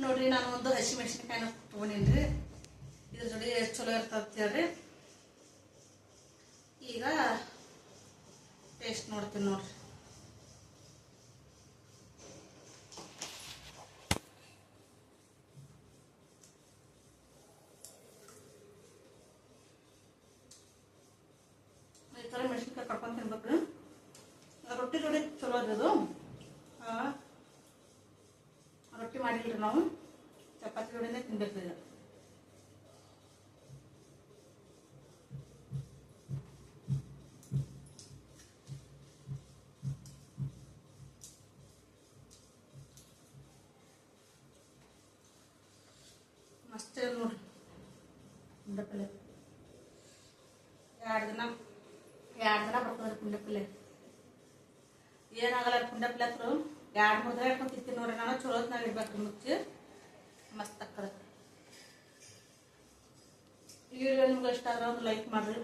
ನೋಡ್ರಿ ನಾನು ಒಂದು ಹಸಿ ಮೆಣಸಿನಕಾಯಿನ ತೊಗೊಂಡಿನ್ರಿ. ಇದ್ರ ಜೋಡಿ ಚಲೋ ಇರ್ತದೆ ಹೇಳ್ರಿ. ಈಗ ಟೇಸ್ಟ್ ನೋಡ್ತೀನಿ ನೋಡ್ರಿ. ಈ ಥರ ಮೆಣಸಿನ್ಕಾಯಿ ಕಟ್ಕೊಂಡು ತಿನ್ಬೇಕ್ರಿ. ರೊಟ್ಟಿ ಜೋಡಿ ಚಲೋ ಅದು. ರೊಟ್ಟಿ ಮಾಡಿಲ್ರಿ ನಾವು, ಚಪಾತಿ ಜೋಡಿನೇ ತಿನ್ಬೇಕು. ಈಗ ಮಸ್ತ್ ನೋಡ್ರಿ ಪುಂಡೆ ಪಲ್ಯ. 2 ದಿನ ಬರ್ತದ್ರಿ ಪುಂಡೆ ಪಲ್ಯ. ಏನಾಗಲ್ಲ ಪುಂಡೆ ಪಲ್ಯ ಹತ್ರ 2-3 ದಿನ ಇಟ್ಕೊಂಡು ತಿಂತೀನಿ ನೋಡ್ರಿ. ನಾನು ಚಲೋ ಹೊತ್ನಾಗ ಇಡ್ಬೇಕ್ರಿ ಮುಚ್ಚಿ, ಮಸ್ತ್ ಆಗ್ತದೆ. ಈ ವಿಡಿಯೋ ನಿಮ್ಗೆ ಇಷ್ಟ ಆದ್ರೆ ಒಂದು ಲೈಕ್ ಮಾಡಿರಿ.